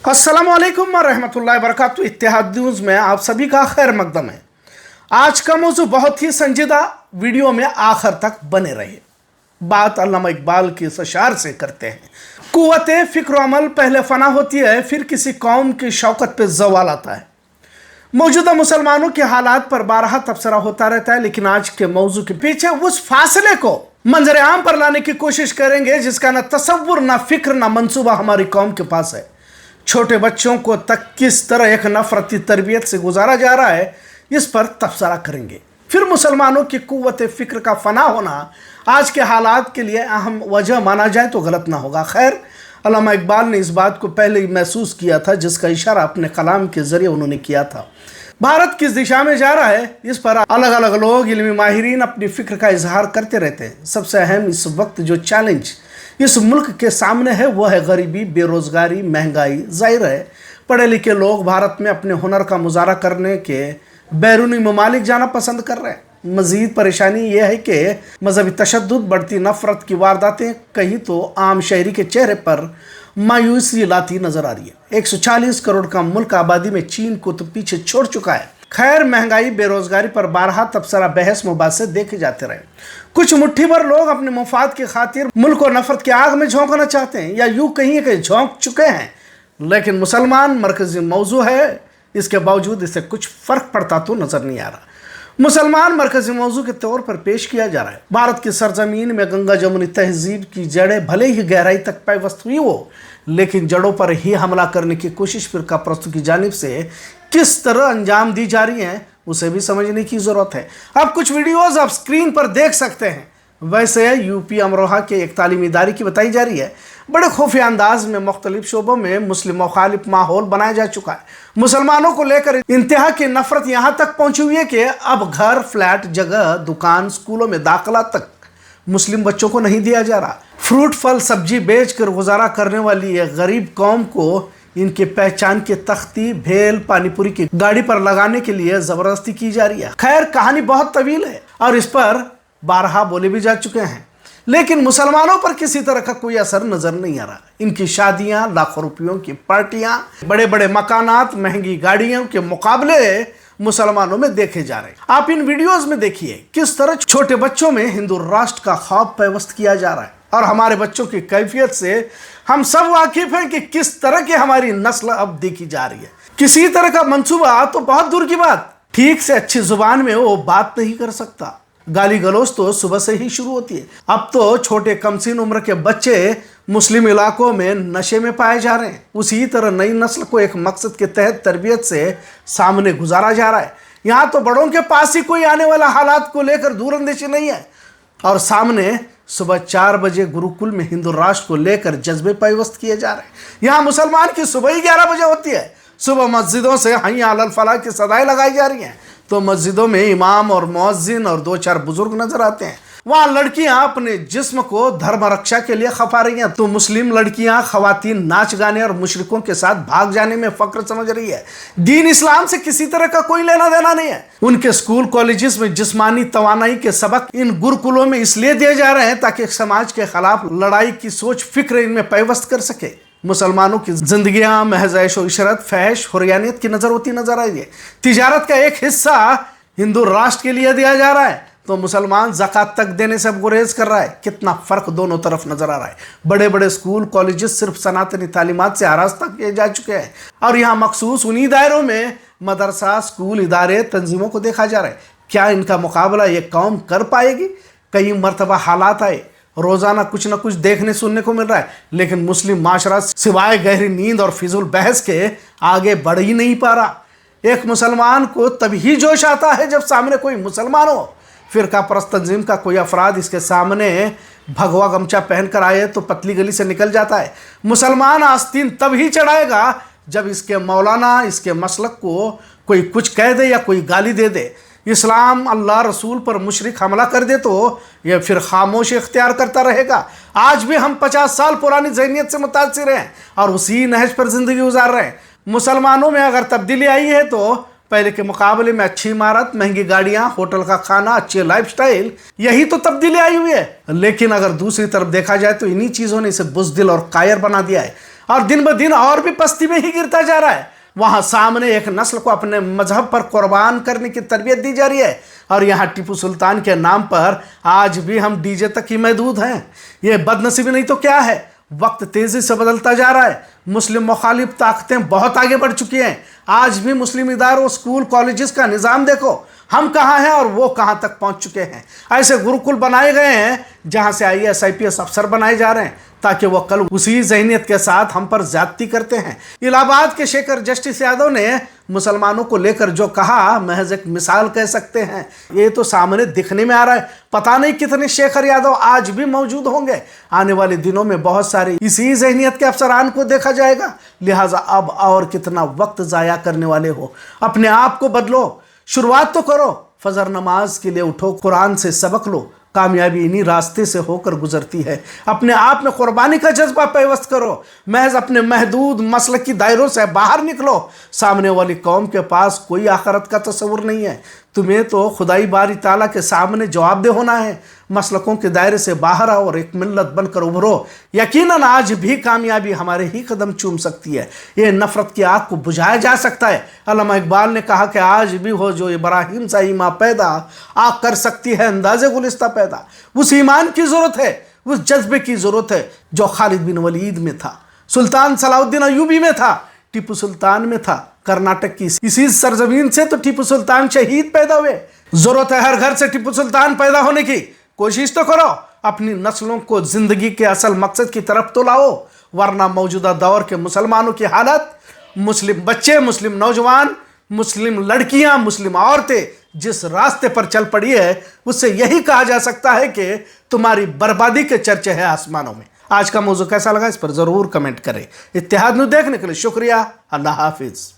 अस्सलाम वालेकुम रहमतुल्लाहि व बरकातहू। इत्तेहाद न्यूज़ में आप सभी का खैर मकदम है। आज का मौजू बहुत ही संजीदा, वीडियो में आखिर तक बने रहे। बात अल्लामा इकबाल के इस अशार से करते हैं। कुव्वते फिक्र अमल पहले फना होती है, फिर किसी कौम की शौकत पे जवाल आता है। मौजूदा मुसलमानों के हालात पर बारहा तबसरा होता रहता है, लेकिन आज के मौजू के पीछे उस फासले को मंजर आम पर लाने की कोशिश करेंगे जिसका न तसव्वुर, न फिक्र, न मंसूबा हमारी कौम के पास है। छोटे बच्चों को तक किस तरह एक नफरती तरबियत से गुजारा जा रहा है, इस पर तबसरा करेंगे। फिर मुसलमानों की कुव्वत फिक्र का फना होना आज के हालात के लिए अहम वजह माना जाए तो गलत ना होगा। खैर, अल्लामा इकबाल ने इस बात को पहले ही महसूस किया था, जिसका इशारा अपने कलाम के जरिए उन्होंने किया था। भारत किस दिशा में जा रहा है, इस पर अलग अलग लोग, इल्मी माहिरीन अपनी फिक्र का इजहार करते रहते हैं। सबसे अहम इस वक्त जो चैलेंज इस मुल्क के सामने है वो है गरीबी, बेरोजगारी, महंगाई। जाहिर है पढ़े लिखे लोग भारत में अपने हुनर का मुजाहरा करने के बैरूनी ममालिक जाना पसंद कर रहे हैं। मजीद परेशानी यह है कि मजहबी तशद्दुद, बढ़ती नफरत की वारदातें कहीं तो आम शहरी के चेहरे पर मायूसी लाती नजर आ रही है। 140 करोड़ का मुल्क आबादी में चीन को तो पीछे छोड़ चुका है। खैर, महंगाई, बेरोजगारी पर बारहा तबसरा बहस मुबासे देखे जाते रहे। कुछ मुट्ठी भर लोग अपने मुफाद की खातिर मुल्क को नफरत की आग में झोंकना चाहते हैं, या यूं कहीं कि झोंक चुके हैं। लेकिन मुसलमान मरकजी मौजू है, इसके बावजूद इससे कुछ फर्क पड़ता तो नजर नहीं आ रहा। मुसलमान मरकजी मौजू के तौर पर पेश किया जा रहा है। भारत की सरजमीन में गंगा जमुनी तहजीब की जड़ें भले ही गहराई तक पैवस्त हुई हो, लेकिन जड़ों पर ही हमला करने की कोशिश फिरका परस्तों की जानिब से किस तरह अंजाम दी जा रही है, उसे भी समझने की ज़रूरत है। अब कुछ वीडियोज़ आप स्क्रीन पर देख सकते हैं। वैसे यूपी अमरोहा के एक तालीमी इदारे की बताई जा रही है। बड़े खुफिया अंदाज में मुख्तलिफ शोबों में मुस्लिम मुखालिफ माहौल बनाया जा चुका है। मुसलमानों को लेकर इंतहा की नफरत यहाँ तक पहुँची हुई है कि अब घर, फ्लैट, जगह, दुकान, स्कूलों में दाखिला तक मुस्लिम बच्चों को नहीं दिया जा रहा। फ्रूट, फल, सब्जी बेच कर गुजारा करने वाली ये गरीब कौम को इनके पहचान के तख्ती, भेल, पानीपुरी की गाड़ी पर लगाने के लिए जबरदस्ती की जा रही है। खैर, कहानी बहुत तवील है और इस पर बारहा बोले भी जा चुके हैं, लेकिन मुसलमानों पर किसी तरह का कोई असर नजर नहीं आ रहा। इनकी शादियां, लाखों रुपयों की पार्टियां, बड़े बड़े मकानात, महंगी गाड़ियों के मुकाबले मुसलमानों में देखे जा रहे हैं। आप इन वीडियोस में देखिए किस तरह छोटे बच्चों में हिंदू राष्ट्र का ख्वाब पैवस्त किया जा रहा है। और हमारे बच्चों की कैफियत से हम सब वाकिफ हैं कि किस तरह की हमारी नस्ल अब देखी जा रही है। किसी तरह का मंसूबा तो बहुत दूर की बात, ठीक से अच्छी जुबान में वो बात नहीं कर सकता। गाली गलौज तो सुबह से ही शुरू होती है। अब तो छोटे कमसीन उम्र के बच्चे मुस्लिम इलाकों में नशे में पाए जा रहे हैं। उसी तरह नई नस्ल को एक मकसद के तहत तरबियत से सामने गुजारा जा रहा है। यहाँ तो बड़ों के पास ही कोई आने वाला हालात को लेकर दूरअंदेशी नहीं है, और सामने सुबह 4 बजे गुरुकुल में हिंदू राष्ट्र को लेकर जज्बे पैवस्त किए जा रहे हैं। यहाँ मुसलमान की सुबह ही 11 बजे होती है। सुबह मस्जिदों से हय्या अलल फलाह की सदाएं लगाई जा रही हैं, तो मस्जिदों में इमाम और मुअज्जिन और 2-4 बुजुर्ग नजर आते हैं। वहाँ लड़कियां अपने जिस्म को धर्म रक्षा के लिए खपा रही हैं, तो मुस्लिम लड़कियां खवातीन नाच गाने और मुशरिकों के साथ भाग जाने में फक्र समझ रही है। दीन इस्लाम से किसी तरह का कोई लेना देना नहीं है। उनके स्कूल कॉलेजेस में जिस्मानी तवानाई के सबक इन गुरुकुलों में इसलिए दिए जा रहे हैं ताकि समाज के खिलाफ लड़ाई की सोच फिक्र इनमें पैवस्त कर सके। मुसलमानों की जिंदगियां महज ऐश व इशरत, फहश, हुर्रियत की नजर होती नजर आ रही है। तिजारत का एक हिस्सा हिंदू राष्ट्र के लिए दिया जा रहा है, तो मुसलमान ज़कात तक देने से गुरेज कर रहा है। कितना फ़र्क दोनों तरफ नज़र आ रहा है। बड़े बड़े स्कूल कॉलेजेस सिर्फ सनातनी तालीमात से आरास्ता किए जा चुके हैं, और यहाँ मखसूस उन्हीं दायरों में मदरसा, स्कूल, इदारे, तंजीमों को देखा जा रहा है। क्या इनका मुकाबला ये कौम कर पाएगी? कई मरतबा हालात आए, रोज़ाना कुछ ना कुछ देखने सुनने को मिल रहा है, लेकिन मुस्लिम माशरा सिवाय गहरी नींद और फिजूल बहस के आगे बढ़ ही नहीं पा रहा। एक मुसलमान को तभी जोश आता है जब सामने कोई मुसलमान हो। फिरका परस्त तंजीम का कोई अफराद इसके सामने भगवा गमछा पहनकर आए तो पतली गली से निकल जाता है। मुसलमान आस्तीन तब ही चढ़ाएगा जब इसके मौलाना, इसके मसलक को कोई कुछ कह दे या कोई गाली दे दे। इस्लाम, अल्लाह, रसूल पर मुशरिक हमला कर दे तो यह फिर खामोश इख्तियार करता रहेगा। आज भी हम 50 साल पुरानी ज़हनियत से मुतासिर हैं और उसी नहज पर ज़िंदगी गुजार रहे हैं। मुसलमानों में अगर तब्दीली आई है तो पहले के मुकाबले में अच्छी इमारत, महंगी गाड़ियां, होटल का खाना, अच्छे लाइफस्टाइल, यही तो तब्दीली आई हुई है। लेकिन अगर दूसरी तरफ देखा जाए तो इन्हीं चीज़ों ने इसे बुज़दिल और कायर बना दिया है। اور دن ب دن اور بھی پستی میں ہی گرتا جا رہا ہے۔ وہاں سامنے ایک نسل کو اپنے مذہب پر قربان کرنے کی تربیت دی جا رہی ہے، اور یہاں ٹیپو سلطان کے نام پر آج بھی ہم ڈی جے تک ہی محدود ہیں۔ یہ بد نصیبی نہیں تو کیا ہے؟ وقت تیزی سے بدلتا جا رہا ہے، مسلم مخالف طاقتیں بہت آگے بڑھ چکی ہیں۔ آج بھی مسلم اداروں، اسکول، کالجز کا نظام دیکھو، ہم کہاں ہیں اور وہ کہاں تک پہنچ چکے ہیں۔ ایسے گروکل بنائے گئے ہیں جہاں سے IAS IPS افسر بنائے جا رہے ہیں تاکہ وہ کل اسی ذہنیت کے ساتھ ہم پر زیادتی کرتے ہیں۔ الہ آباد کے شیکھر جسٹس یادو نے مسلمانوں کو لے کر جو کہا، محض ایک مثال کہہ سکتے ہیں، یہ تو سامنے دکھنے میں آ رہا ہے۔ پتہ نہیں کتنے شیکھر یادو آج بھی موجود ہوں گے۔ آنے والے دنوں میں بہت سارے اسی ذہنیت کے افسران کو دیکھا جائے گا۔ لہٰذا اب اور کتنا وقت ضائع کرنے والے ہو، اپنے آپ کو بدلو، شروعات تو کرو۔ فجر نماز کے لیے اٹھو، قرآن سے سبق لو، کامیابی انہی راستے سے ہو کر گزرتی ہے۔ اپنے آپ میں قربانی کا جذبہ پیوست کرو، محض اپنے محدود مسلکی دائروں سے باہر نکلو۔ سامنے والی قوم کے پاس کوئی آخرت کا تصور نہیں ہے، تمہیں تو خدائی باری تعالیٰ کے سامنے جواب دہ ہونا ہے۔ مسلکوں کے دائرے سے باہر آؤ اور ایک ملت بن کر ابھرو۔ یقیناً آج بھی کامیابی ہمارے ہی قدم چوم سکتی ہے، یہ نفرت کی آگ کو بجھایا جا سکتا ہے۔ علامہ اقبال نے کہا کہ آج بھی ہو جو ابراہیم سا ایمان پیدا، آگ کر سکتی ہے انداز گلستہ پیدا۔ اس ایمان کی ضرورت ہے، اس جذبے کی ضرورت ہے جو خالد بن ولید میں تھا، سلطان صلاح الدین ایوبی میں تھا، ٹیپو سلطان میں تھا۔ کرناٹک کی اسی سرزمین سے تو ٹیپو سلطان شہید پیدا ہوئے۔ ضرورت ہے ہر گھر سے ٹیپو سلطان پیدا ہونے کی۔ کوشش تو کرو، اپنی نسلوں کو زندگی کے اصل مقصد کی طرف تو لاؤ، ورنہ موجودہ دور کے مسلمانوں کی حالت، مسلم بچے، مسلم نوجوان، مسلم لڑکیاں، مسلم عورتیں جس راستے پر چل پڑی ہے، اس سے یہی کہا جا سکتا ہے کہ تمہاری بربادی کے چرچے ہیں آسمانوں میں۔ آج کا موضوع کیسا لگا اس پر ضرور کمنٹ کریں۔ اتحاد نیوز دیکھنے کے لیے شکریہ۔ اللہ حافظ۔